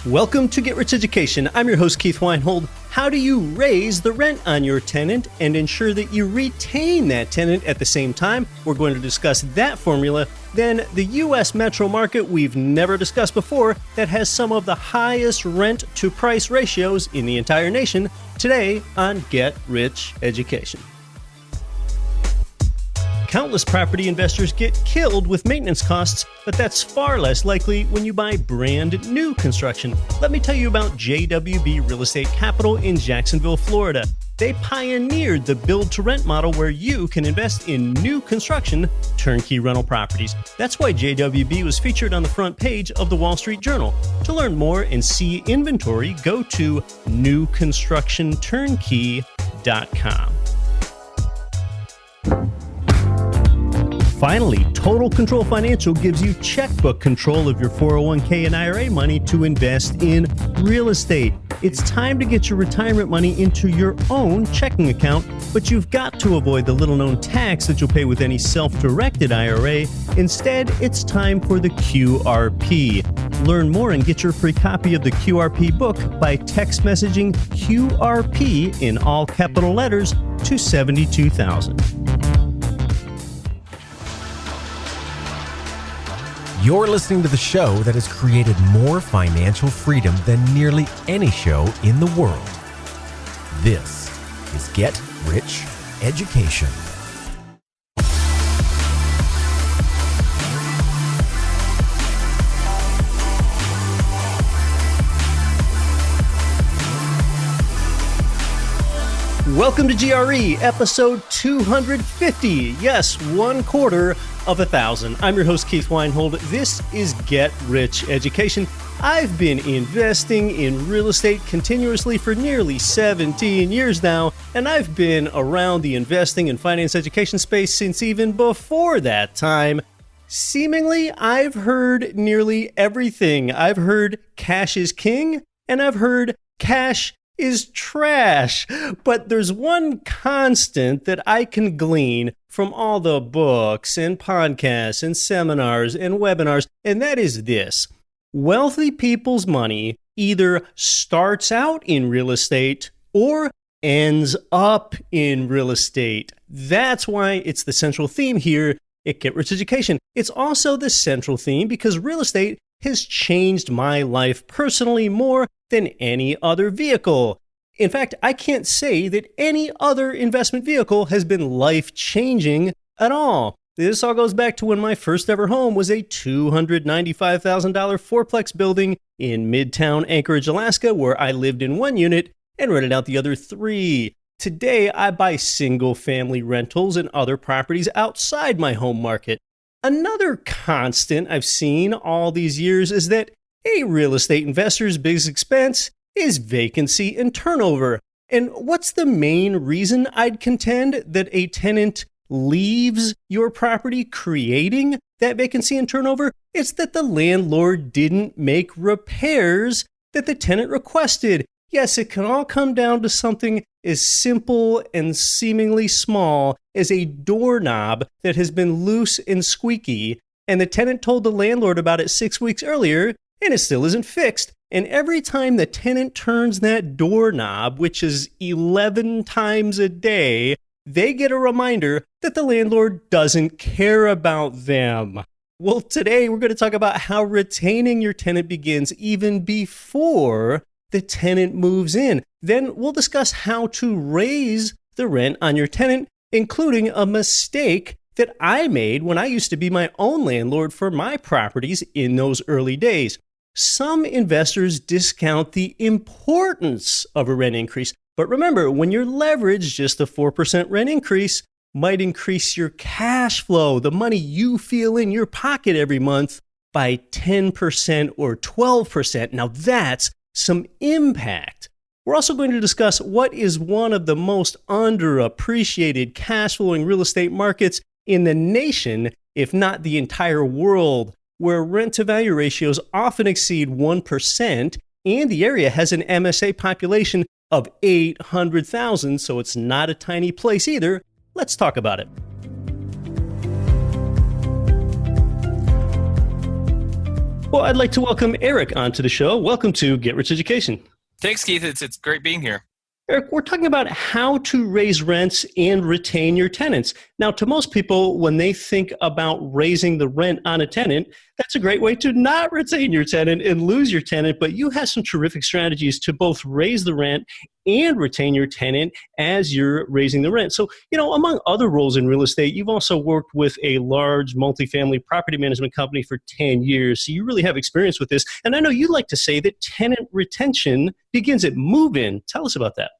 Welcome to Get Rich Education. I'm your host, Keith Weinhold. How do you raise the rent on your tenant and ensure that you retain that tenant at the same time? We're going to discuss that formula. Then the U.S. metro market we've never discussed before that has some of the highest rent to price ratios in the entire nation. Today on Get Rich Education. Countless property investors get killed with maintenance costs, but that's far less likely when you buy brand new construction. Let me tell you about JWB Real Estate Capital in Jacksonville, Florida. They pioneered the build-to-rent model where you can invest in new construction, turnkey rental properties. That's why JWB was featured on the front page of the Wall Street Journal. To learn more and see inventory, go to newconstructionturnkey.com. Finally, Total Control Financial gives you checkbook control of your 401k and IRA money to invest in real estate. It's time to get your retirement money into your own checking account, but you've got to avoid the little-known tax that you'll pay with any self-directed IRA. Instead, it's time for the QRP. Learn more and get your free copy of the QRP book by text messaging QRP in all capital letters to 72,000. You're listening to the show that has created more financial freedom than nearly any show in the world. This is Get Rich Education. Welcome to GRE, episode 250. Yes, 1/4 of 1,000. I'm your host, Keith Weinhold. This is Get Rich Education. I've been investing in real estate continuously for nearly 17 years now, and I've been around the investing and finance education space since even before that time. Seemingly, I've heard nearly everything. I've heard cash is king, and I've heard cash is trash. But there's one constant that I can glean from all the books and podcasts and seminars and webinars, and that is this. Wealthy people's money either starts out in real estate or ends up in real estate. That's why it's the central theme here at Get Rich Education. It's also the central theme because real estate has changed my life personally more than any other vehicle. In fact, I can't say that any other investment vehicle has been life-changing at all. This all goes back to when my first ever home was a $295,000 fourplex building in Midtown Anchorage, Alaska, where I lived in one unit and rented out the other 3. Today, I buy single-family rentals and other properties outside my home market. Another constant I've seen all these years is that a real estate investor's biggest expense is vacancy and turnover. And what's the main reason I'd contend that a tenant leaves your property creating that vacancy and turnover? It's that the landlord didn't make repairs that the tenant requested. Yes, it can all come down to something as simple and seemingly small as a doorknob that has been loose and squeaky, and the tenant told the landlord about it 6 weeks earlier, and it still isn't fixed. And every time the tenant turns that doorknob, which is 11 times a day, they get a reminder that the landlord doesn't care about them. Well, today we're going to talk about how retaining your tenant begins even before the tenant moves in. Then we'll discuss how to raise the rent on your tenant, including a mistake that I made when I used to be my own landlord for my properties in those early days. Some investors discount the importance of a rent increase. But remember, when you're leveraged, just a 4% rent increase might increase your cash flow, the money you feel in your pocket every month, by 10% or 12%. Now that's some impact. We're also going to discuss what is one of the most underappreciated cash flowing real estate markets in the nation, if not the entire world, where rent-to-value ratios often exceed 1%, and the area has an MSA population of 800,000, so it's not a tiny place either. Let's talk about it. Well, I'd like to welcome Eric onto the show. Welcome to Get Rich Education. Thanks, Keith. It's great being here. Eric, we're talking about how to raise rents and retain your tenants. Now, to most people, when they think about raising the rent on a tenant, that's a great way to not retain your tenant and lose your tenant. But you have some terrific strategies to both raise the rent and retain your tenant as you're raising the rent. So, among other roles in real estate, you've also worked with a large multifamily property management company for 10 years. So you really have experience with this. And I know you like to say that tenant retention begins at move-in. Tell us about that.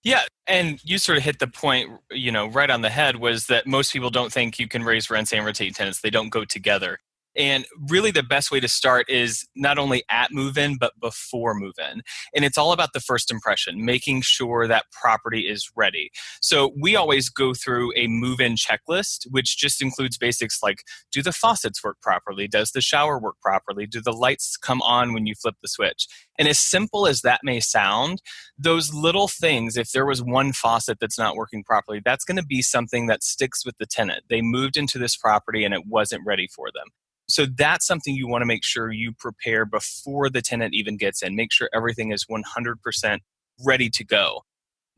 Yeah, and you sort of hit the point, right on the head, was that most people don't think you can raise rents and retain tenants. They don't go together. And really the best way to start is not only at move-in, but before move-in. And it's all about the first impression, making sure that property is ready. So we always go through a move-in checklist, which just includes basics like, do the faucets work properly? Does the shower work properly? Do the lights come on when you flip the switch? And as simple as that may sound, those little things, if there was one faucet that's not working properly, that's going to be something that sticks with the tenant. They moved into this property and it wasn't ready for them. So that's something you want to make sure you prepare before the tenant even gets in. Make sure everything is 100% ready to go.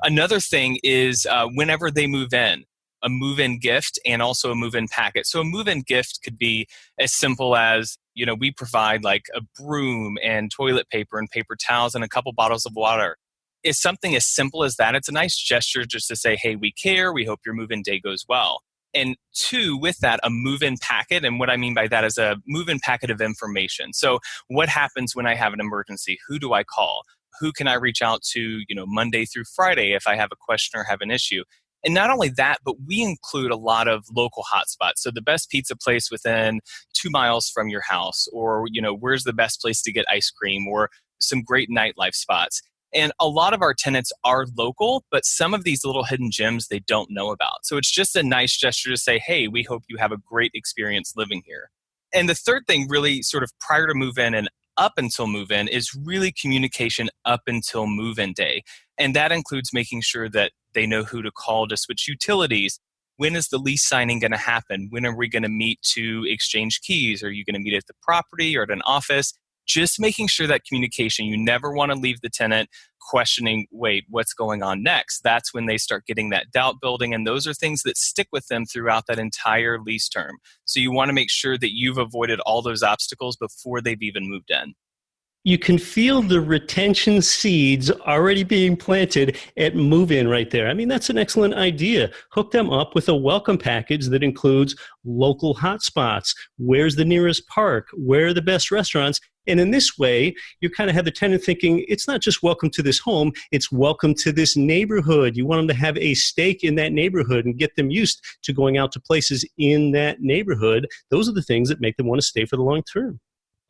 Another thing is whenever they move in, a move-in gift and also a move-in packet. So a move-in gift could be as simple as, we provide like a broom and toilet paper and paper towels and a couple bottles of water. It's something as simple as that. It's a nice gesture just to say, hey, we care. We hope your move-in day goes well. And two, with that, a move-in packet. And what I mean by that is a move-in packet of information. So what happens when I have an emergency? Who do I call? Who can I reach out to, Monday through Friday if I have a question or have an issue? And not only that, but we include a lot of local hotspots. So the best pizza place within 2 miles from your house, or, where's the best place to get ice cream, or some great nightlife spots. And a lot of our tenants are local, but some of these little hidden gems they don't know about. So it's just a nice gesture to say, hey, we hope you have a great experience living here. And the third thing really sort of prior to move-in and up until move-in is really communication up until move-in day. And that includes making sure that they know who to call to switch utilities. When is the lease signing going to happen? When are we going to meet to exchange keys? Are you going to meet at the property or at an office? Just making sure that communication, you never want to leave the tenant questioning, wait, what's going on next? That's when they start getting that doubt building. And those are things that stick with them throughout that entire lease term. So you want to make sure that you've avoided all those obstacles before they've even moved in. You can feel the retention seeds already being planted at move-in right there. I mean, that's an excellent idea. Hook them up with a welcome package that includes local hotspots. Where's the nearest park? Where are the best restaurants? And in this way, you kind of have the tenant thinking, it's not just welcome to this home, it's welcome to this neighborhood. You want them to have a stake in that neighborhood and get them used to going out to places in that neighborhood. Those are the things that make them want to stay for the long term.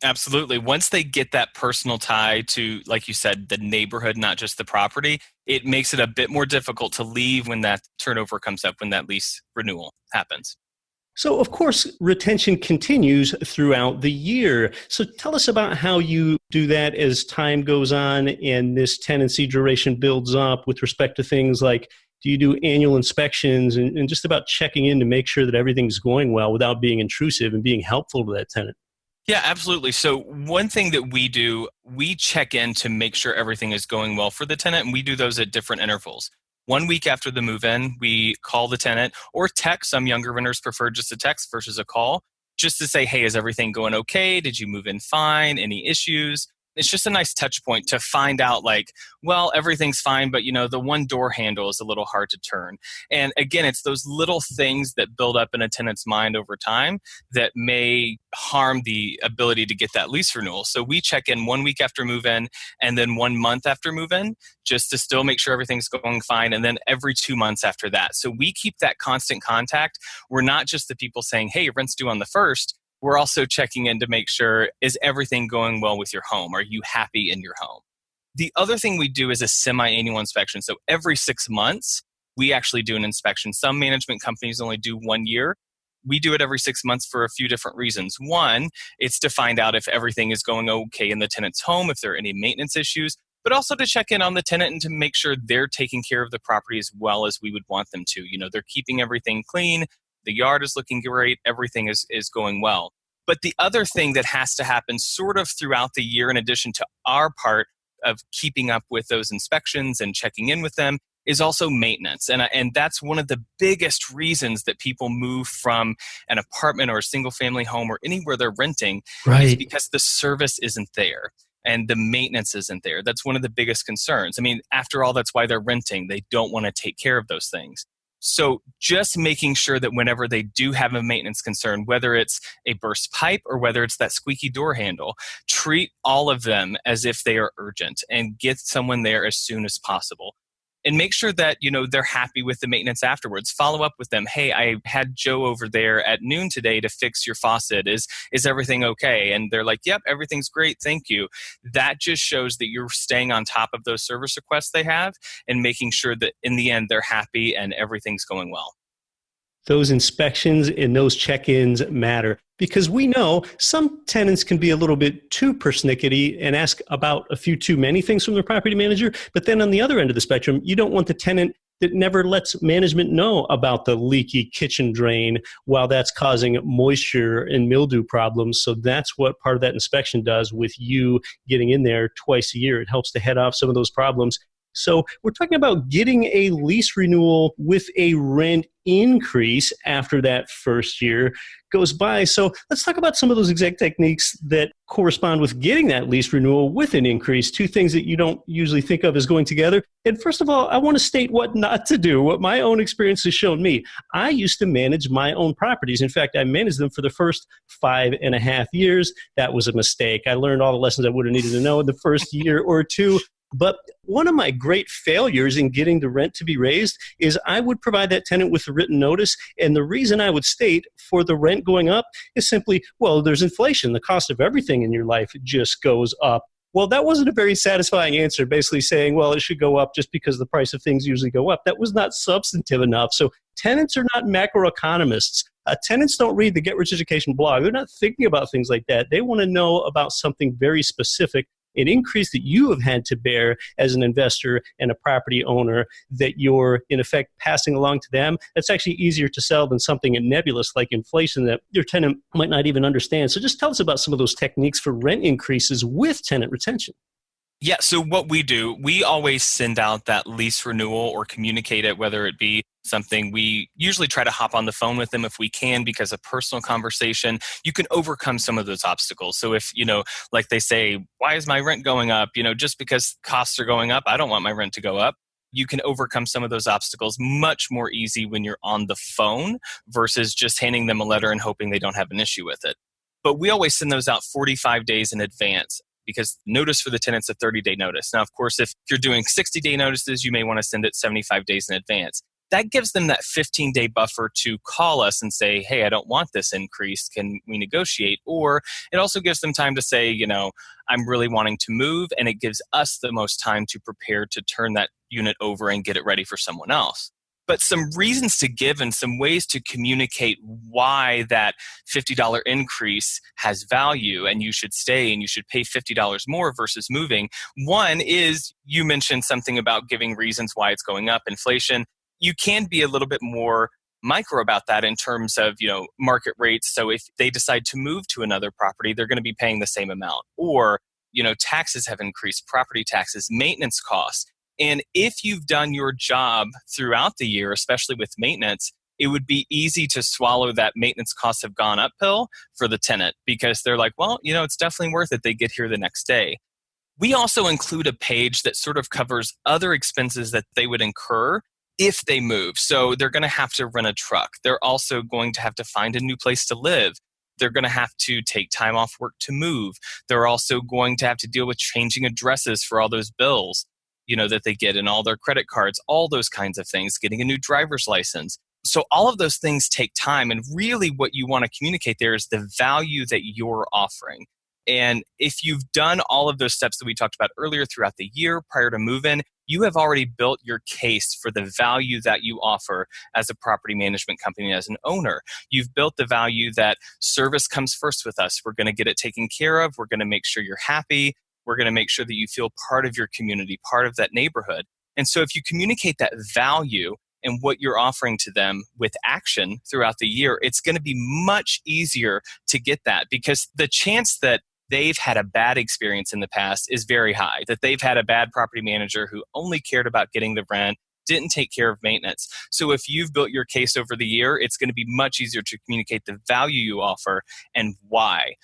Absolutely. Once they get that personal tie to, like you said, the neighborhood, not just the property, it makes it a bit more difficult to leave when that turnover comes up, when that lease renewal happens. So, of course, retention continues throughout the year. So tell us about how you do that as time goes on and this tenancy duration builds up with respect to things like, do you do annual inspections and just about checking in to make sure that everything's going well without being intrusive and being helpful to that tenant? Yeah, absolutely. So one thing that we do, we check in to make sure everything is going well for the tenant, and we do those at different intervals. 1 week after the move-in, we call the tenant or text. Some younger renters prefer just a text versus a call, just to say, hey, is everything going okay? Did you move in fine? Any issues? It's just a nice touch point to find out like, well, everything's fine, but the one door handle is a little hard to turn. And again, it's those little things that build up in a tenant's mind over time that may harm the ability to get that lease renewal. So we check in 1 week after move-in and then 1 month after move-in just to still make sure everything's going fine. And then every 2 months after that. So we keep that constant contact. We're not just the people saying, hey, your rent's due on the 1st. We're also checking in to make sure, is everything going well with your home? Are you happy in your home? The other thing we do is a semi-annual inspection. So every 6 months, we actually do an inspection. Some management companies only do 1 year. We do it every 6 months for a few different reasons. One, it's to find out if everything is going okay in the tenant's home, if there are any maintenance issues, but also to check in on the tenant and to make sure they're taking care of the property as well as we would want them to. They're keeping everything clean. The yard is looking great. Everything is going well. But the other thing that has to happen sort of throughout the year, in addition to our part of keeping up with those inspections and checking in with them, is also maintenance. And that's one of the biggest reasons that people move from an apartment or a single family home or anywhere they're renting is because the service isn't there and the maintenance isn't there. That's one of the biggest concerns. I mean, after all, that's why they're renting. They don't want to take care of those things. So just making sure that whenever they do have a maintenance concern, whether it's a burst pipe or whether it's that squeaky door handle, treat all of them as if they are urgent and get someone there as soon as possible. And make sure that, they're happy with the maintenance afterwards. Follow up with them. Hey, I had Joe over there at noon today to fix your faucet. Is everything okay? And they're like, yep, everything's great. Thank you. That just shows that you're staying on top of those service requests they have and making sure that in the end, they're happy and everything's going well. Those inspections and those check-ins matter because we know some tenants can be a little bit too persnickety and ask about a few too many things from their property manager. But then on the other end of the spectrum, you don't want the tenant that never lets management know about the leaky kitchen drain while that's causing moisture and mildew problems. So that's what part of that inspection does with you getting in there twice a year. It helps to head off some of those problems. So we're talking about getting a lease renewal with a rent increase after that first year goes by. So let's talk about some of those exact techniques that correspond with getting that lease renewal with an increase, two things that you don't usually think of as going together. And first of all, I want to state what not to do, what my own experience has shown me. I used to manage my own properties. In fact, I managed them for the first 5.5 years. That was a mistake. I learned all the lessons I would have needed to know in the first year or two. But one of my great failures in getting the rent to be raised is I would provide that tenant with a written notice. And the reason I would state for the rent going up is simply, well, there's inflation. The cost of everything in your life just goes up. Well, that wasn't a very satisfying answer, basically saying, well, it should go up just because the price of things usually go up. That was not substantive enough. So tenants are not macroeconomists. Tenants don't read the Get Rich Education blog. They're not thinking about things like that. They want to know about something very specific, an increase that you have had to bear as an investor and a property owner that you're, in effect, passing along to them. That's actually easier to sell than something nebulous like inflation that your tenant might not even understand. So just tell us about some of those techniques for rent increases with tenant retention. Yeah, so what we do, we always send out that lease renewal or communicate it, whether it be something we usually try to hop on the phone with them if we can, because a personal conversation, you can overcome some of those obstacles. So if, like they say, why is my rent going up? Just because costs are going up, I don't want my rent to go up. You can overcome some of those obstacles much more easy when you're on the phone versus just handing them a letter and hoping they don't have an issue with it. But we always send those out 45 days in advance, because notice for the tenant's a 30-day notice. Now, of course, if you're doing 60-day notices, you may want to send it 75 days in advance. That gives them that 15-day buffer to call us and say, hey, I don't want this increase. Can we negotiate? Or it also gives them time to say, I'm really wanting to move, and it gives us the most time to prepare to turn that unit over and get it ready for someone else. But some reasons to give and some ways to communicate why that $50 increase has value and you should stay and you should pay $50 more versus moving. One is, you mentioned something about giving reasons why it's going up, inflation. You can be a little bit more micro about that in terms of, market rates. So if they decide to move to another property, they're going to be paying the same amount. Or, taxes have increased, property taxes, maintenance costs. And if you've done your job throughout the year, especially with maintenance, it would be easy to swallow that maintenance costs have gone up pill for the tenant, because they're like, well, it's definitely worth it. They get here the next day. We also include a page that sort of covers other expenses that they would incur if they move. So they're going to have to rent a truck. They're also going to have to find a new place to live. They're going to have to take time off work to move. They're also going to have to deal with changing addresses for all those bills, that they get in all their credit cards, all those kinds of things, getting a new driver's license. So all of those things take time. And really what you want to communicate there is the value that you're offering. And if you've done all of those steps that we talked about earlier throughout the year prior to move-in, you have already built your case for the value that you offer as a property management company, as an owner. You've built the value that service comes first with us. We're going to get it taken care of. We're going to make sure you're happy. We're going to make sure that you feel part of your community, part of that neighborhood. And so if you communicate that value and what you're offering to them with action throughout the year, it's going to be much easier to get that, because the chance that they've had a bad experience in the past is very high, that they've had a bad property manager who only cared about getting the rent, didn't take care of maintenance. So if you've built your case over the year, it's going to be much easier to communicate the value you offer and why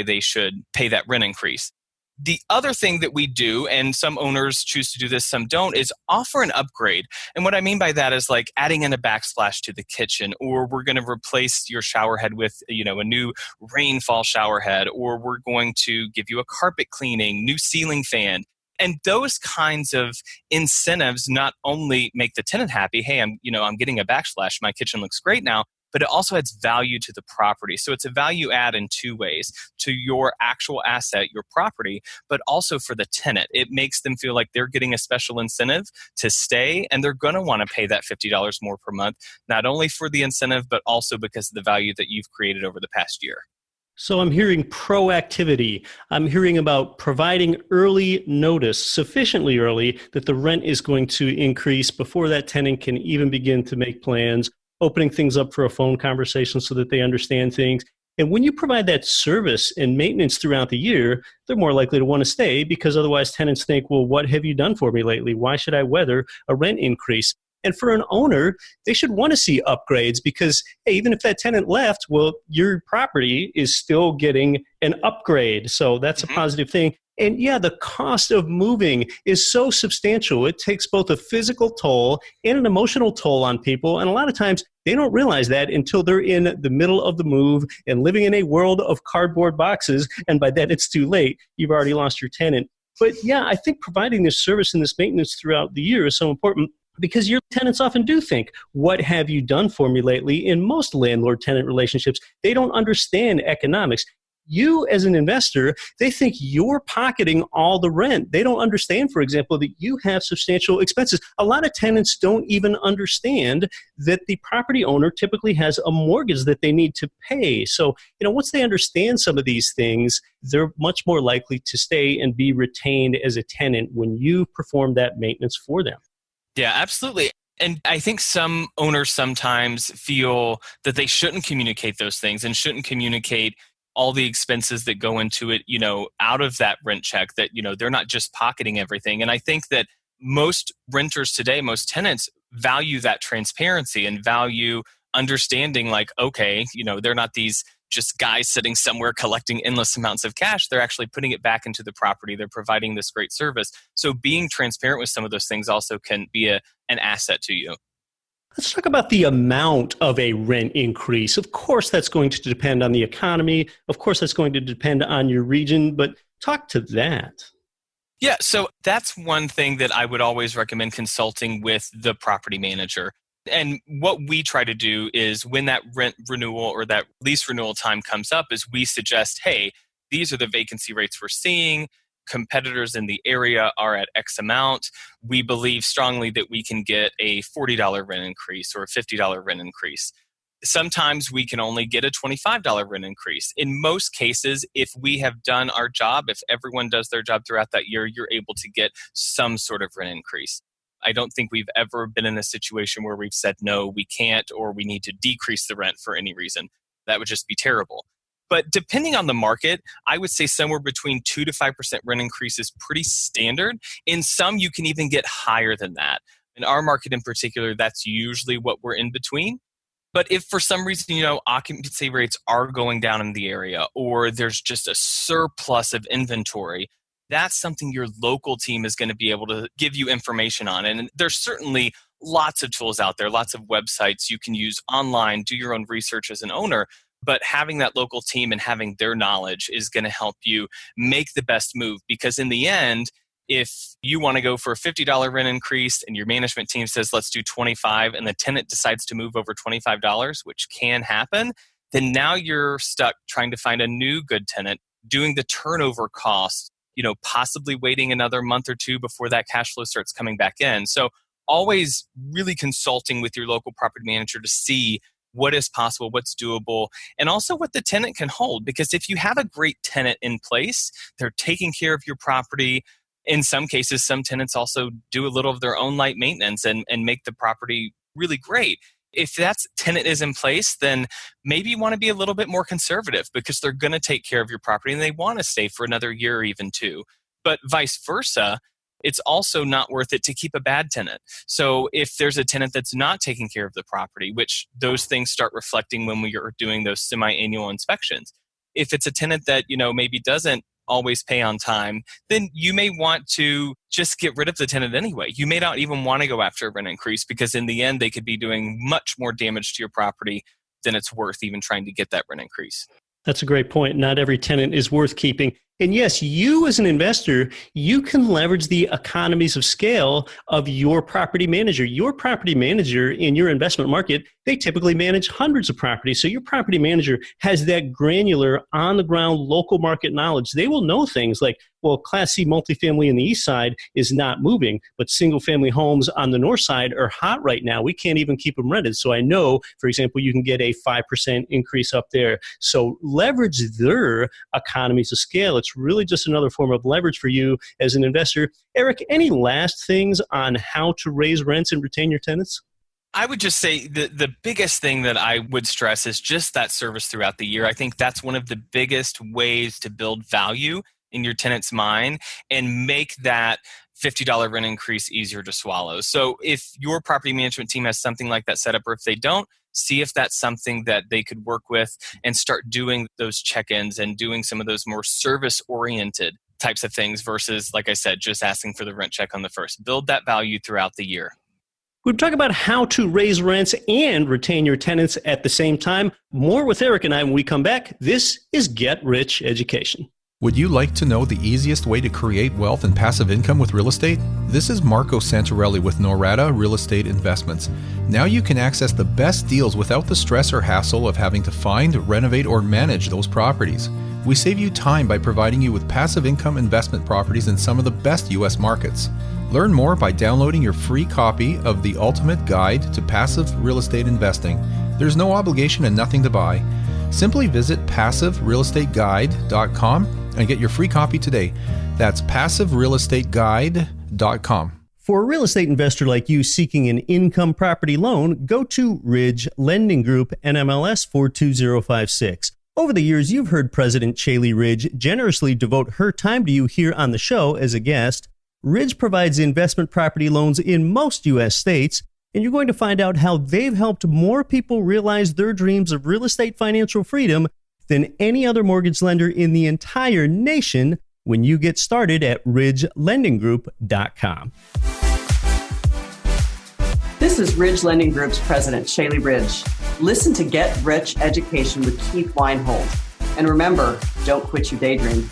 they should pay that rent increase. The other thing that we do, and some owners choose to do this, some don't, is offer an upgrade. And what I mean by that is like adding in a backsplash to the kitchen, or we're going to replace your shower head with, a new rainfall shower head, or we're going to give you a carpet cleaning, new ceiling fan. And those kinds of incentives not only make the tenant happy, hey, I'm getting a backsplash, my kitchen looks great now, but it also adds value to the property. So it's a value add in two ways: to your actual asset, your property, but also for the tenant. It makes them feel like they're getting a special incentive to stay, and they're going to want to pay that $50 more per month, not only for the incentive, but also because of the value that you've created over the past year. So I'm hearing proactivity. I'm hearing about providing early notice, sufficiently early, that the rent is going to increase before that tenant can even begin to make plans, opening things up for a phone conversation so that they understand things. And when you provide that service and maintenance throughout the year, they're more likely to want to stay, because otherwise tenants think, well, what have you done for me lately? Why should I weather a rent increase? And for an owner, they should want to see upgrades, because, hey, even if that tenant left, well, your property is still getting an upgrade. So that's a positive thing. And yeah, the cost of moving is so substantial. It takes both a physical toll and an emotional toll on people. And a lot of times they don't realize that until they're in the middle of the move and living in a world of cardboard boxes. And by then it's too late. You've already lost your tenant. But yeah, I think providing this service and this maintenance throughout the year is so important, because your tenants often do think, what have you done for me lately? In most landlord-tenant relationships, they don't understand economics. You, as an investor, they think you're pocketing all the rent. They don't understand, for example, that you have substantial expenses. A lot of tenants don't even understand that the property owner typically has a mortgage that they need to pay. So, once they understand some of these things, they're much more likely to stay and be retained as a tenant when you perform that maintenance for them. Yeah, absolutely. And I think some owners sometimes feel that they shouldn't communicate those things and shouldn't communicate all the expenses that go into it, out of that rent check, that, they're not just pocketing everything. And I think that most renters today, most tenants value that transparency and value understanding, like, okay, they're not these just guys sitting somewhere collecting endless amounts of cash. They're actually putting it back into the property. They're providing this great service. So being transparent with some of those things also can be an asset to you. Let's talk about the amount of a rent increase. Of course, that's going to depend on the economy. Of course, that's going to depend on your region, but talk to that. Yeah, so that's one thing that I would always recommend consulting with the property manager. And what we try to do is when that rent renewal or that lease renewal time comes up, is we suggest, hey, these are the vacancy rates we're seeing. Competitors in the area are at X amount. We believe strongly that we can get a $40 rent increase or a $50 rent increase. Sometimes we can only get a $25 rent increase. In most cases, if we have done our job, if everyone does their job throughout that year, you're able to get some sort of rent increase. I don't think we've ever been in a situation where we've said, no, we can't, or we need to decrease the rent for any reason. That would just be terrible. But depending on the market, I would say somewhere between 2 to 5% rent increase is pretty standard. In some, you can even get higher than that. In our market in particular, that's usually what we're in between. But if for some reason, occupancy rates are going down in the area, or there's just a surplus of inventory, that's something your local team is going to be able to give you information on. And there's certainly lots of tools out there, lots of websites you can use online, do your own research as an owner. But having that local team and having their knowledge is going to help you make the best move. Because in the end, if you want to go for a $50 rent increase and your management team says, let's do $25, and the tenant decides to move over $25, which can happen, then now you're stuck trying to find a new good tenant, doing the turnover cost, possibly waiting another month or two before that cash flow starts coming back in. So always really consulting with your local property manager to see what is possible, what's doable, and also what the tenant can hold. Because if you have a great tenant in place, they're taking care of your property. In some cases, some tenants also do a little of their own light maintenance and make the property really great. If that tenant is in place, then maybe you want to be a little bit more conservative because they're going to take care of your property and they want to stay for another year or even two. But vice versa, it's also not worth it to keep a bad tenant. So if there's a tenant that's not taking care of the property, which those things start reflecting when we are doing those semi-annual inspections. If it's a tenant that, maybe doesn't always pay on time, then you may want to just get rid of the tenant anyway. You may not even want to go after a rent increase because in the end, they could be doing much more damage to your property than it's worth even trying to get that rent increase. That's a great point. Not every tenant is worth keeping. And yes, you as an investor, you can leverage the economies of scale of your property manager. Your property manager in your investment market, they typically manage hundreds of properties. So your property manager has that granular, on-the-ground, local market knowledge. They will know things like, well, Class C multifamily in the east side is not moving, but single-family homes on the north side are hot right now. We can't even keep them rented. So I know, for example, you can get a 5% increase up there. So leverage their economies of scale. It's really just another form of leverage for you as an investor. Eric, any last things on how to raise rents and retain your tenants? I would just say the biggest thing that I would stress is just that service throughout the year. I think that's one of the biggest ways to build value in your tenant's mind and make that $50 rent increase easier to swallow. So if your property management team has something like that set up, or if they don't, see if that's something that they could work with and start doing those check-ins and doing some of those more service-oriented types of things versus, like I said, just asking for the rent check on the first. Build that value throughout the year. We'll talk about how to raise rents and retain your tenants at the same time. More with Eric and I when we come back. This is Get Rich Education. Would you like to know the easiest way to create wealth and passive income with real estate? This is Marco Santarelli with Norada Real Estate Investments. Now you can access the best deals without the stress or hassle of having to find, renovate, or manage those properties. We save you time by providing you with passive income investment properties in some of the best U.S. markets. Learn more by downloading your free copy of The Ultimate Guide to Passive Real Estate Investing. There's no obligation and nothing to buy. Simply visit passiverealestateguide.com and get your free copy today. That's passiverealestateguide.com. For a real estate investor like you seeking an income property loan, go to Ridge Lending Group, NMLS 42056. Over the years, you've heard President Chaley Ridge generously devote her time to you here on the show as a guest. Ridge provides investment property loans in most U.S. states, and you're going to find out how they've helped more people realize their dreams of real estate financial freedom than any other mortgage lender in the entire nation when you get started at ridgelendinggroup.com. This is Ridge Lending Group's President, Chaley Ridge. Listen to Get Rich Education with Keith Weinhold. And remember, don't quit your daydream.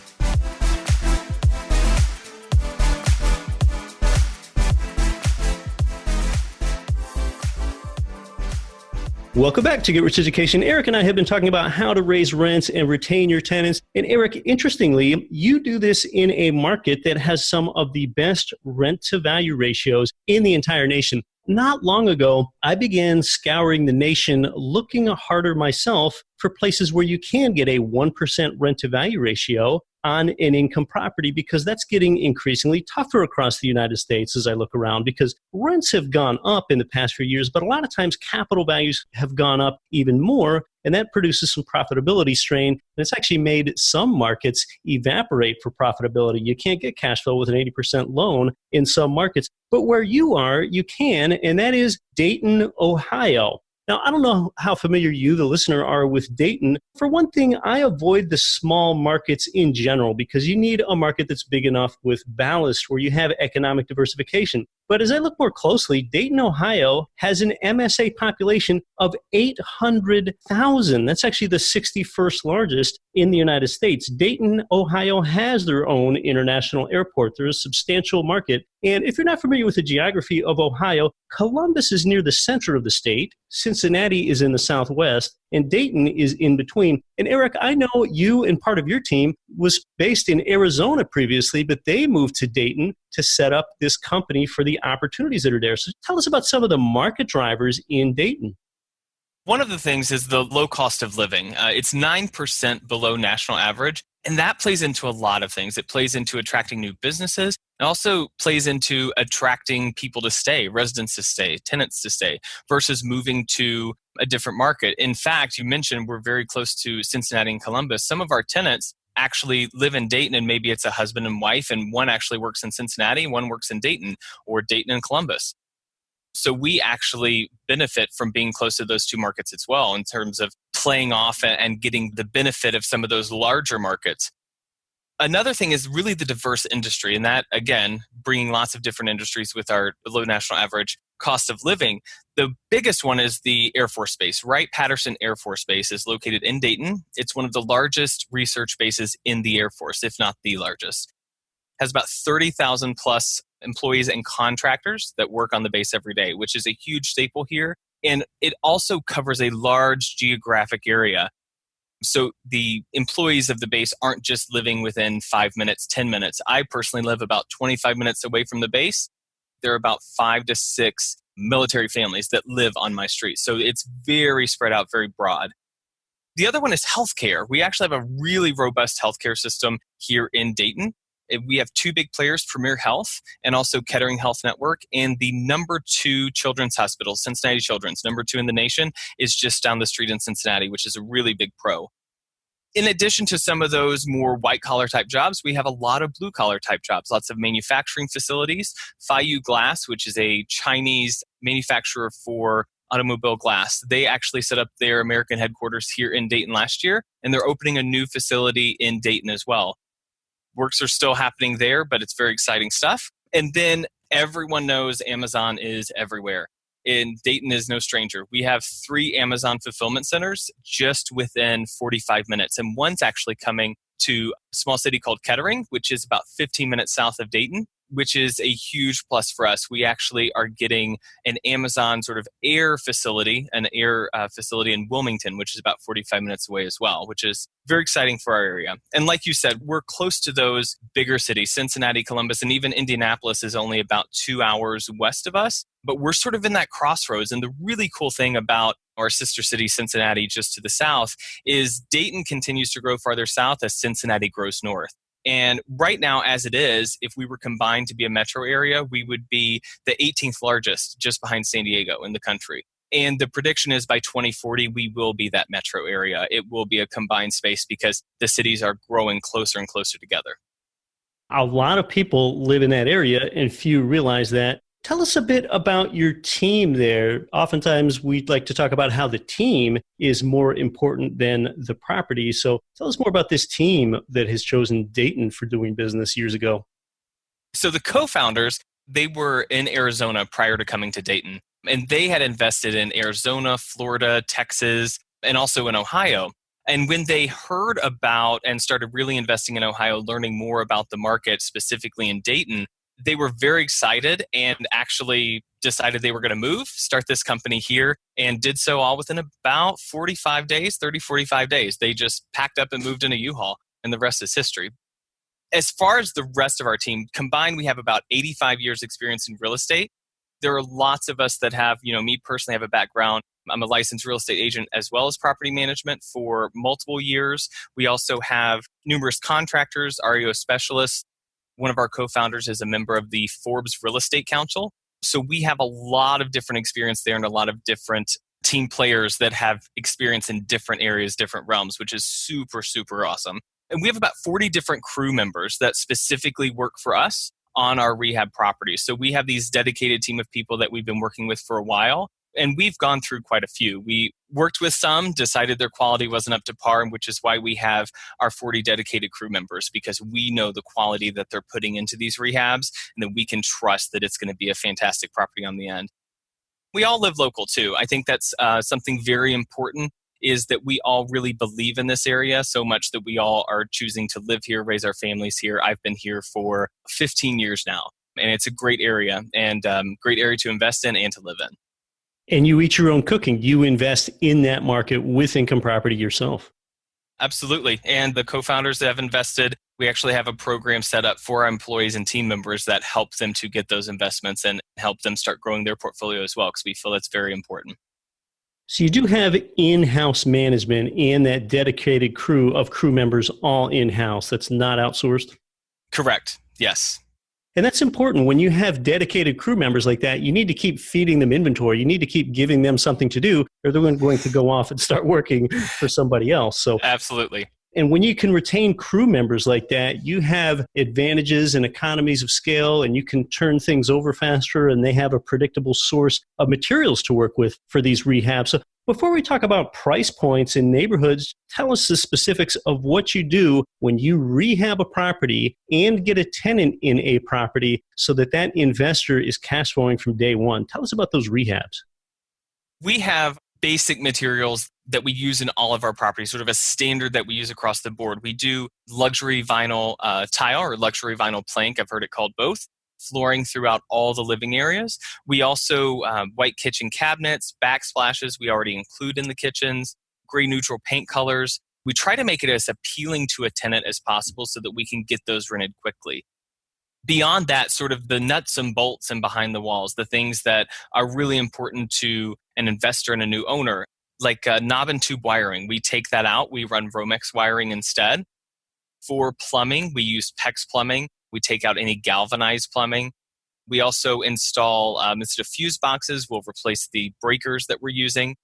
Welcome back to Get Rich Education. Eric and I have been talking about how to raise rents and retain your tenants. And Eric, interestingly, you do this in a market that has some of the best rent-to-value ratios in the entire nation. Not long ago, I began scouring the nation, looking harder myself for places where you can get a 1% rent-to-value ratio on an income property, because that's getting increasingly tougher across the United States as I look around, because rents have gone up in the past few years, but a lot of times capital values have gone up even more, and that produces some profitability strain, and it's actually made some markets evaporate for profitability. You can't get cash flow with an 80% loan in some markets, but where you are, you can, and that is Dayton, Ohio. Now, I don't know how familiar you, the listener, are with Dayton. For one thing, I avoid the small markets in general because you need a market that's big enough with ballast where you have economic diversification. But as I look more closely, Dayton, Ohio has an MSA population of 800,000. That's actually the 61st largest in the United States. Dayton, Ohio has their own international airport. There's a substantial market. And if you're not familiar with the geography of Ohio, Columbus is near the center of the state, Cincinnati is in the southwest, and Dayton is in between. And Eric, I know you and part of your team was based in Arizona previously, but they moved to Dayton to set up this company for the opportunities that are there. So tell us about some of the market drivers in Dayton. One of the things is the low cost of living. It's 9% below national average, and that plays into a lot of things. It plays into attracting new businesses. It also plays into attracting people to stay, residents to stay, tenants to stay, versus moving to a different market. In fact, you mentioned we're very close to Cincinnati and Columbus. Some of our tenants actually live in Dayton, and maybe it's a husband and wife, and one actually works in Cincinnati, one works in Dayton, or Dayton and Columbus. So we actually benefit from being close to those two markets as well in terms of playing off and getting the benefit of some of those larger markets. Another thing is really the diverse industry, and that, again, bringing lots of different industries with our low national average cost of living. The biggest one is the Air Force Base. Wright-Patterson Air Force Base is located in Dayton. It's one of the largest research bases in the Air Force, if not the largest. Has about 30,000 plus employees and contractors that work on the base every day, which is a huge staple here. And it also covers a large geographic area. So the employees of the base aren't just living within 5 minutes, 10 minutes. I personally live about 25 minutes away from the base. There are about 5 to 6 military families that live on my street. So it's very spread out, very broad. The other one is healthcare. We actually have a really robust healthcare system here in Dayton. We have 2 big players, Premier Health and also Kettering Health Network. And the number 2 children's hospital, Cincinnati Children's, number 2 in the nation, is just down the street in Cincinnati, which is a really big pro. In addition to some of those more white-collar type jobs, we have a lot of blue-collar type jobs, lots of manufacturing facilities. Faiyu Glass, which is a Chinese manufacturer for automobile glass, they actually set up their American headquarters here in Dayton last year, and they're opening a new facility in Dayton as well. Works are still happening there, but it's very exciting stuff. And then everyone knows Amazon is everywhere. And Dayton is no stranger. We have 3 Amazon fulfillment centers just within 45 minutes. And one's actually coming to a small city called Kettering, which is about 15 minutes south of Dayton, which is a huge plus for us. We actually are getting an Amazon sort of air facility in Wilmington, which is about 45 minutes away as well, which is very exciting for our area. And like you said, we're close to those bigger cities. Cincinnati, Columbus, and even Indianapolis is only about 2 hours west of us, but we're sort of in that crossroads. And the really cool thing about our sister city, Cincinnati, just to the south, is Dayton continues to grow farther south as Cincinnati grows north. And right now, as it is, if we were combined to be a metro area, we would be the 18th largest, just behind San Diego in the country. And the prediction is by 2040, we will be that metro area. It will be a combined space because the cities are growing closer and closer together. A lot of people live in that area and few realize that. Tell us a bit about your team there. Oftentimes, we'd like to talk about how the team is more important than the property. So tell us more about this team that has chosen Dayton for doing business years ago. So the co-founders, they were in Arizona prior to coming to Dayton. And they had invested in Arizona, Florida, Texas, and also in Ohio. And when they heard about and started really investing in Ohio, learning more about the market, specifically in Dayton, they were very excited and actually decided they were going to move, start this company here, and did so all within about 45 days. They just packed up and moved in a U-Haul, and the rest is history. As far as the rest of our team, combined, we have about 85 years experience in real estate. There are lots of us that have, me personally have a background. I'm a licensed real estate agent as well as property management for multiple years. We also have numerous contractors, REO specialists. One of our co-founders is a member of the Forbes Real Estate Council. So we have a lot of different experience there and a lot of different team players that have experience in different areas, different realms, which is super, super awesome. And we have about 40 different crew members that specifically work for us on our rehab properties. So we have these dedicated team of people that we've been working with for a while. And we've gone through quite a few. We worked with some, decided their quality wasn't up to par, which is why we have our 40 dedicated crew members, because we know the quality that they're putting into these rehabs and that we can trust that it's going to be a fantastic property on the end. We all live local too. I think that's something very important, is that we all really believe in this area so much that we all are choosing to live here, raise our families here. I've been here for 15 years now, and it's a great area and great area to invest in and to live in. And you eat your own cooking. You invest in that market with income property yourself. Absolutely. And the co-founders that have invested, we actually have a program set up for our employees and team members that help them to get those investments and help them start growing their portfolio as well, because we feel that's very important. So you do have in-house management and that dedicated crew of crew members all in-house. That's not outsourced? Correct. Yes. And that's important. When you have dedicated crew members like that, you need to keep feeding them inventory. You need to keep giving them something to do, or they're going to go off and start working for somebody else. So Absolutely. And when you can retain crew members like that, you have advantages and economies of scale, and you can turn things over faster, and they have a predictable source of materials to work with for these rehabs. So before we talk about price points in neighborhoods, tell us the specifics of what you do when you rehab a property and get a tenant in a property so that that investor is cash flowing from day one. Tell us about those rehabs. We have basic materials that we use in all of our properties, sort of a standard that we use across the board. We do luxury vinyl tile or luxury vinyl plank. I've heard it called both. Flooring throughout all the living areas. We also, white kitchen cabinets, backsplashes we already include in the kitchens, gray neutral paint colors. We try to make it as appealing to a tenant as possible so that we can get those rented quickly. Beyond that, sort of the nuts and bolts and behind the walls, the things that are really important to an investor and a new owner, like knob and tube wiring. We take that out. We run Romex wiring instead. For plumbing, we use PEX plumbing. We take out any galvanized plumbing. We also install, instead of fuse boxes, we'll replace the breakers that we're using.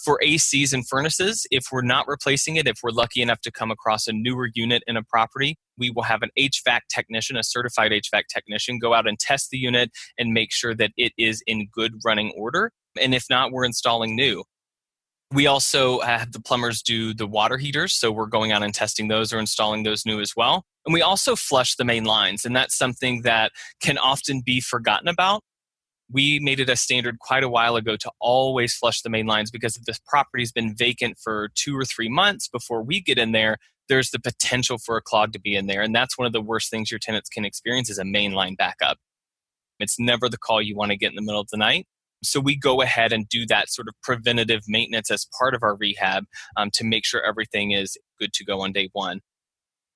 For ACs and furnaces, if we're not replacing it, if we're lucky enough to come across a newer unit in a property, we will have an HVAC technician, a certified HVAC technician, go out and test the unit and make sure that it is in good running order. And if not, we're installing new. We also have the plumbers do the water heaters, so we're going out and testing those or installing those new as well. And we also flush the main lines, and that's something that can often be forgotten about. We made it a standard quite a while ago to always flush the main lines because if this property's been vacant for 2 or 3 months before we get in there, there's the potential for a clog to be in there. And that's one of the worst things your tenants can experience is a main line backup. It's never the call you want to get in the middle of the night. So we go ahead and do that sort of preventative maintenance as part of our rehab to make sure everything is good to go on day one.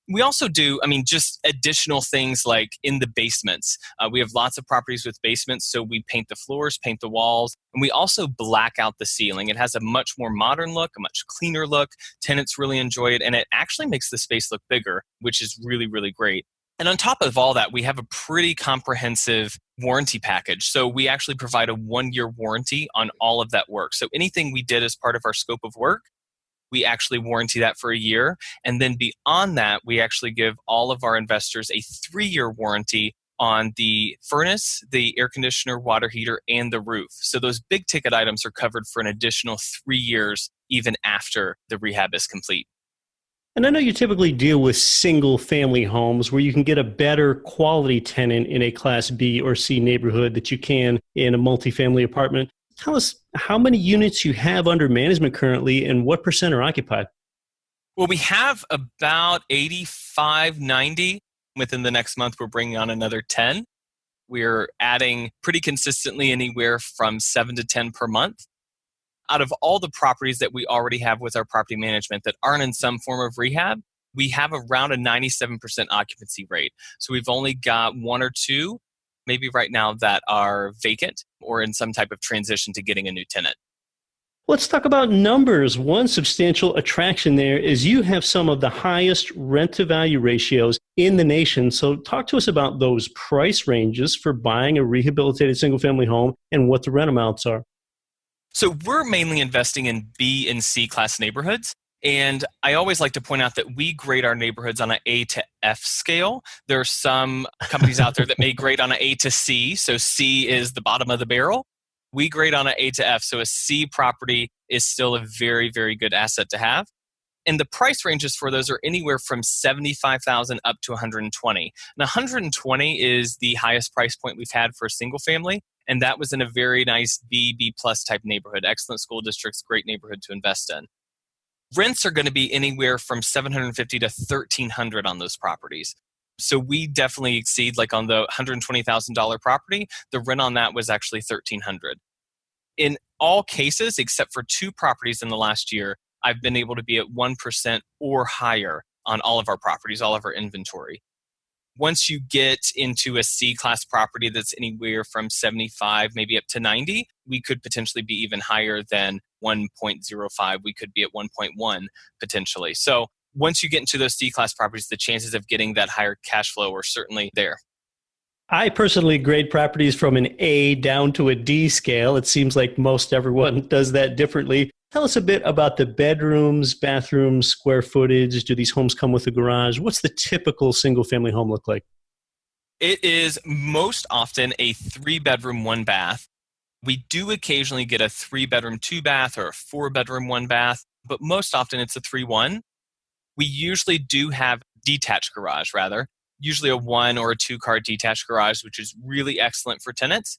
We also do, just additional things like in the basements. We have lots of properties with basements, so we paint the floors, paint the walls, and we also black out the ceiling. It has a much more modern look, a much cleaner look. Tenants really enjoy it, and it actually makes the space look bigger, which is really, really great. And on top of all that, we have a pretty comprehensive warranty package. So we actually provide a 1-year warranty on all of that work. So anything we did as part of our scope of work, we actually warranty that for a year. And then beyond that, we actually give all of our investors a 3-year warranty on the furnace, the air conditioner, water heater, and the roof. So those big ticket items are covered for an additional 3 years, even after the rehab is complete. And I know you typically deal with single family homes where you can get a better quality tenant in a Class B or C neighborhood that you can in a multifamily apartment. Tell us how many units you have under management currently and what % are occupied. Well, we have about 85, 90. Within the next month, we're bringing on another 10. We're adding pretty consistently anywhere from 7 to 10 per month. Out of all the properties that we already have with our property management that aren't in some form of rehab, we have around a 97% occupancy rate. So we've only got 1 or 2, maybe right now, that are vacant or in some type of transition to getting a new tenant. Let's talk about numbers. One substantial attraction there is you have some of the highest rent-to-value ratios in the nation. So talk to us about those price ranges for buying a rehabilitated single-family home and what the rent amounts are. So we're mainly investing in B and C class neighborhoods. And I always like to point out that we grade our neighborhoods on an A to F scale. There are some companies out there that may grade on an A to C. So C is the bottom of the barrel. We grade on an A to F. So a C property is still a very, very good asset to have. And the price ranges for those are anywhere from $75,000 up to $120,000. Now, $120,000 is the highest price point we've had for a single family. And that was in a very nice B plus type neighborhood, excellent school districts, great neighborhood to invest in. Rents are going to be anywhere from $750 to $1,300 on those properties. So we definitely exceed, like on the $120,000 property, the rent on that was actually $1,300. In all cases, except for 2 properties in the last year, I've been able to be at 1% or higher on all of our properties, all of our inventory. Once you get into a C-class property that's anywhere from 75, maybe up to 90, we could potentially be even higher than 1.05. We could be at 1.1 potentially. So once you get into those C-class properties, the chances of getting that higher cash flow are certainly there. I personally grade properties from an A down to a D scale. It seems like most everyone does that differently. Tell us a bit about the bedrooms, bathrooms, square footage. Do these homes come with a garage? What's the typical single-family home look like? It is most often a 3-bedroom, 1-bath. We do occasionally get a 3-bedroom, 2-bath or a 4-bedroom, 1-bath, but most often it's a 3-1. We usually do have detached garage, usually a 1 or a 2-car detached garage, which is really excellent for tenants.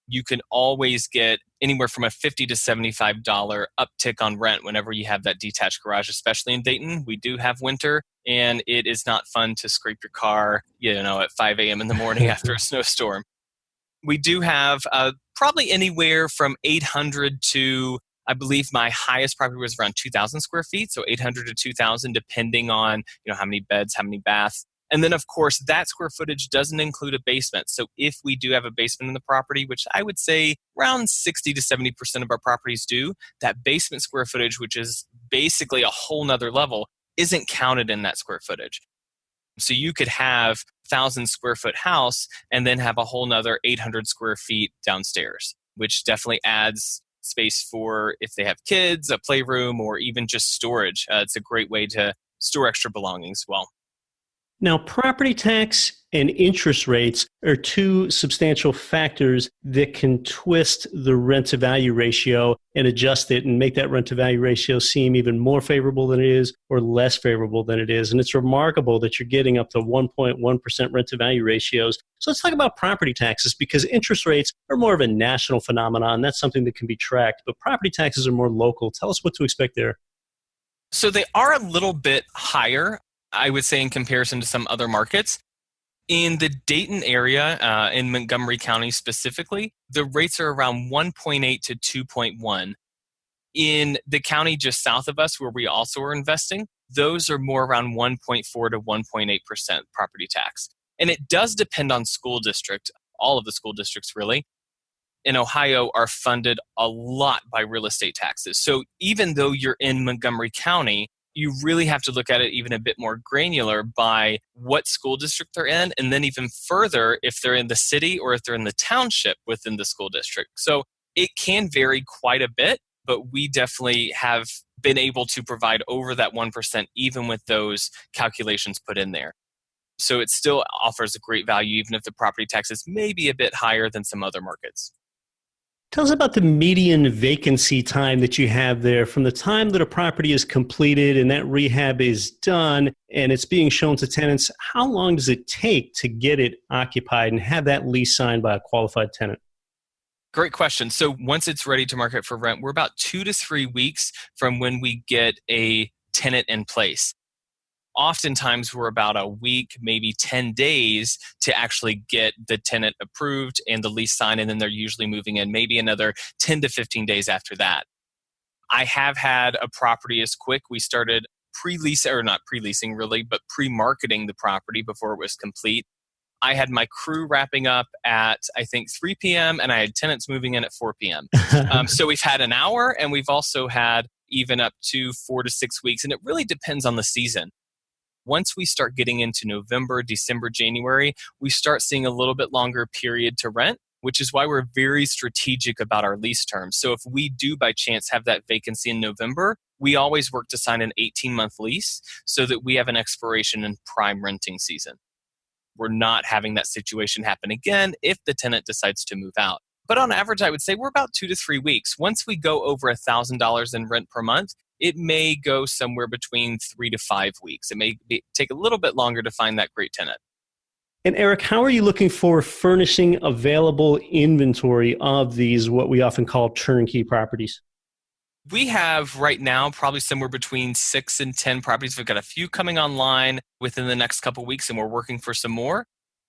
You can always get anywhere from a $50 to $75 uptick on rent whenever you have that detached garage, especially in Dayton. We do have winter, and it is not fun to scrape your car, at 5 a.m. in the morning after a snowstorm. We do have probably anywhere from 800 to, I believe my highest property was around 2,000 square feet, so 800 to 2,000, depending on how many beds, how many baths. And then, of course, that square footage doesn't include a basement. So if we do have a basement in the property, which I would say around 60 to 70% of our properties do, that basement square footage, which is basically a whole nother level, isn't counted in that square footage. So you could have 1,000 square foot house and then have a whole nother 800 square feet downstairs, which definitely adds space for if they have kids, a playroom, or even just storage. It's a great way to store extra belongings as well. Now, property tax and interest rates are two substantial factors that can twist the rent-to-value ratio and adjust it and make that rent-to-value ratio seem even more favorable than it is or less favorable than it is. And it's remarkable that you're getting up to 1.1% rent-to-value ratios. So let's talk about property taxes, because interest rates are more of a national phenomenon. That's something that can be tracked, but property taxes are more local. Tell us what to expect there. So they are a little bit higher, I would say, in comparison to some other markets. In the Dayton area, in Montgomery County specifically, the rates are around 1.8 to 2.1. In the county just south of us, where we also are investing, those are more around 1.4 to 1.8% property tax. And it does depend on school district. All of the school districts, really, in Ohio are funded a lot by real estate taxes. So even though you're in Montgomery County, you really have to look at it even a bit more granular by what school district they're in, and then even further if they're in the city or if they're in the township within the school district. So it can vary quite a bit, but we definitely have been able to provide over that 1% even with those calculations put in there. So it still offers a great value even if the property taxes may be a bit higher than some other markets. Tell us about the median vacancy time that you have there from the time that a property is completed and that rehab is done and it's being shown to tenants. How long does it take to get it occupied and have that lease signed by a qualified tenant? Great question. So once it's ready to market for rent, we're about 2 to 3 weeks from when we get a tenant in place. Oftentimes, we're about a week, maybe 10 days to actually get the tenant approved and the lease signed, and then they're usually moving in maybe another 10 to 15 days after that. I have had a property as quick. We started not pre-leasing really, but pre-marketing the property before it was complete. I had my crew wrapping up at, I think, 3 p.m., and I had tenants moving in at 4 p.m. So we've had an hour, and we've also had even up to 4 to 6 weeks, and it really depends on the season. Once we start getting into November, December, January, we start seeing a little bit longer period to rent, which is why we're very strategic about our lease terms. So if we do by chance have that vacancy in November, we always work to sign an 18-month lease so that we have an expiration in prime renting season. We're not having that situation happen again if the tenant decides to move out. But on average, I would say we're about 2 to 3 weeks. Once we go over $1,000 in rent per month, it may go somewhere between 3 to 5 weeks. It may take a little bit longer to find that great tenant. And Eric, how are you looking for furnishing available inventory of these, what we often call turnkey properties? We have right now probably somewhere between 6 and 10 properties. We've got a few coming online within the next couple of weeks, and we're working for some more.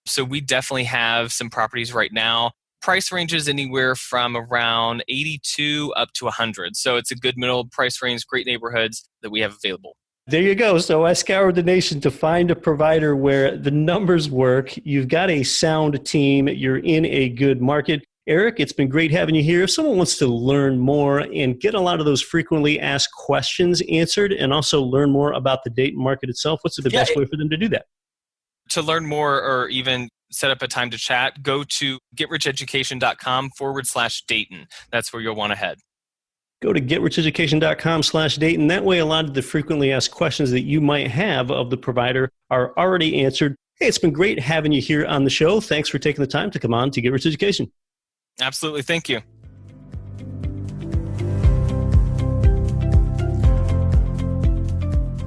So we definitely have some properties right now. Price ranges anywhere from around 82 up to 100. So it's a good middle price range, great neighborhoods that we have available. There you go. So I scoured the nation to find a provider where the numbers work. You've got a sound team. You're in a good market. Eric, it's been great having you here. If someone wants to learn more and get a lot of those frequently asked questions answered and also learn more about the Dayton market itself, what's the best way for them to do that? To learn more or even set up a time to chat, go to getricheducation.com/Dayton. That's where you'll want to head. Go to getricheducation.com/Dayton. That way, a lot of the frequently asked questions that you might have of the provider are already answered. Hey, it's been great having you here on the show. Thanks for taking the time to come on to Get Rich Education. Absolutely. Thank you.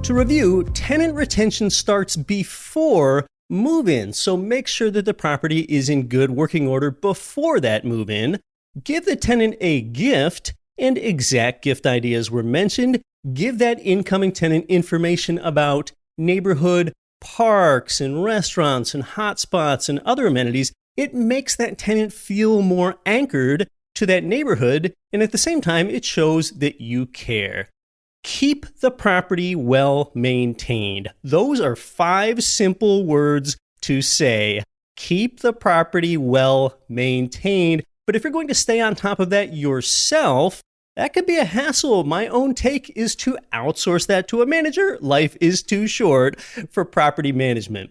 To review, tenant retention starts before move-in, so make sure that the property is in good working order before that move-in. Give the tenant a gift, and exact gift ideas were mentioned. Give that incoming tenant information about neighborhood parks and restaurants and hotspots and other amenities. It makes that tenant feel more anchored to that neighborhood, and at the same time, it shows that you care. Keep the property well maintained. Those are 5 simple words to say. Keep the property well maintained. But if you're going to stay on top of that yourself, that could be a hassle. My own take is to outsource that to a manager. Life is too short for property management.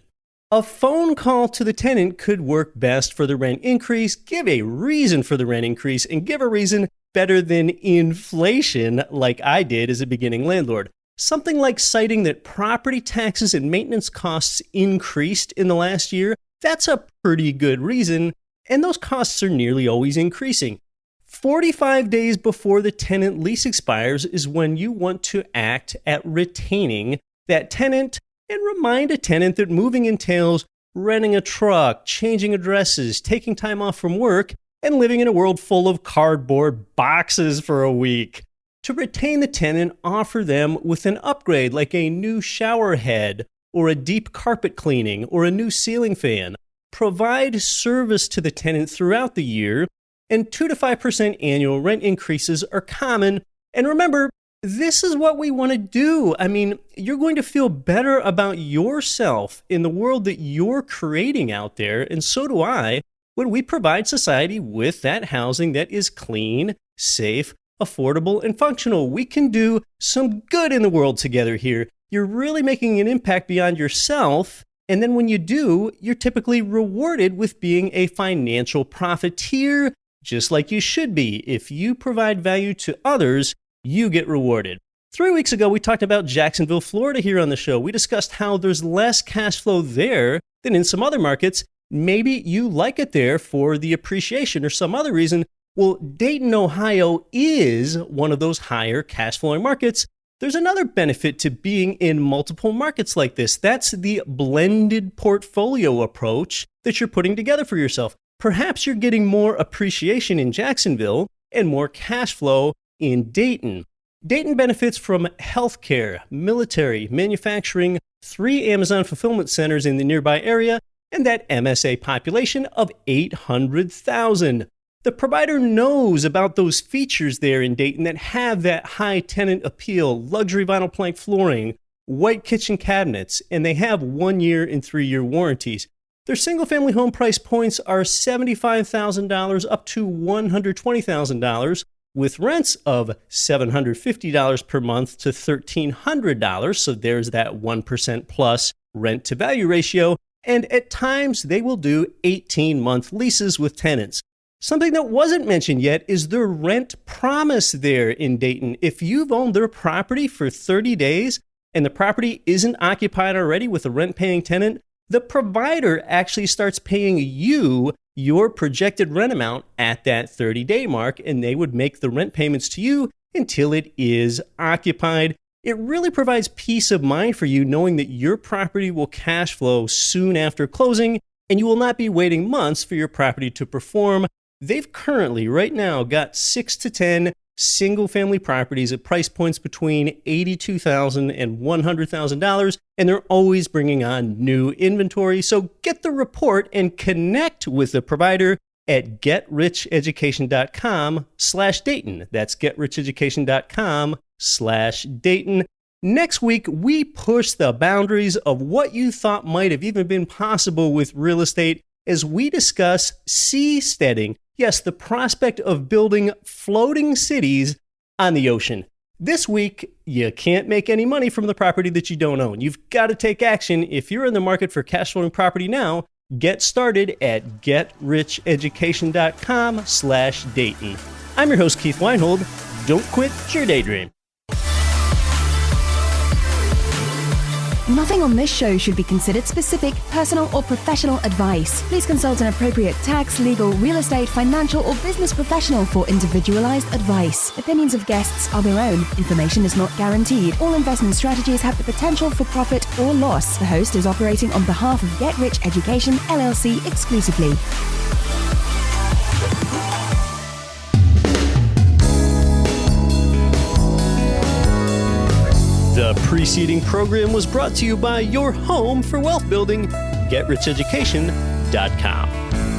A phone call to the tenant could work best for the rent increase. Give a reason for the rent increase and give a reason better than inflation, like I did as a beginning landlord. Something like citing that property taxes and maintenance costs increased in the last year. That's a pretty good reason, and those costs are nearly always increasing. 45 days before the tenant lease expires is when you want to act at retaining that tenant and remind a tenant that moving entails renting a truck, changing addresses, taking time off from work, and living in a world full of cardboard boxes for a week. To retain the tenant, offer them with an upgrade like a new shower head or a deep carpet cleaning or a new ceiling fan. Provide service to the tenant throughout the year, and 2 to 5% annual rent increases are common. And remember, this is what we want to do. I mean, you're going to feel better about yourself in the world that you're creating out there, and so do I, when we provide society with that housing that is clean, safe, affordable, and functional. We can do some good in the world together here. You're really making an impact beyond yourself, and then when you do, you're typically rewarded with being a financial profiteer, just like you should be. If you provide value to others, you get rewarded. 3 weeks ago, we talked about Jacksonville, Florida here on the show. We discussed how there's less cash flow there than in some other markets. Maybe you like it there for the appreciation or some other reason. Well, Dayton, Ohio is one of those higher cash flowing markets. There's another benefit to being in multiple markets like this. That's the blended portfolio approach that you're putting together for yourself. Perhaps you're getting more appreciation in Jacksonville and more cash flow in Dayton. Dayton benefits from healthcare, military, manufacturing, 3 Amazon fulfillment centers in the nearby area, and that MSA population of 800,000. The provider knows about those features there in Dayton that have that high tenant appeal, luxury vinyl plank flooring, white kitchen cabinets, and they have 1-year and 3-year warranties. Their single-family home price points are $75,000 up to $120,000, with rents of $750 per month to $1,300, so there's that 1% plus rent-to-value ratio. And at times, they will do 18-month leases with tenants. Something that wasn't mentioned yet is their rent promise there in Dayton. If you've owned their property for 30 days and the property isn't occupied already with a rent-paying tenant, the provider actually starts paying you your projected rent amount at that 30-day mark, and they would make the rent payments to you until it is occupied. It really provides peace of mind for you knowing that your property will cash flow soon after closing, and you will not be waiting months for your property to perform. They've currently, right now, got 6 to 10 single-family properties at price points between $82,000 and $100,000, and they're always bringing on new inventory. So get the report and connect with the provider at getricheducation.com/Dayton. That's getricheducation.com/Dayton. Next week, we push the boundaries of what you thought might have even been possible with real estate as we discuss seasteading. Yes, the prospect of building floating cities on the ocean. This week, you can't make any money from the property that you don't own. You've got to take action. If you're in the market for cash flowing property now, get started at getricheducation.com/Dayton. I'm your host, Keith Weinhold. Don't quit your daydream. Nothing on this show should be considered specific, personal, or professional advice. Please consult an appropriate tax, legal, real estate, financial, or business professional for individualized advice. Opinions of guests are their own. Information is not guaranteed. All investment strategies have the potential for profit or loss. The host is operating on behalf of Get Rich Education, LLC exclusively. The preceding program was brought to you by your home for wealth building, GetRichEducation.com.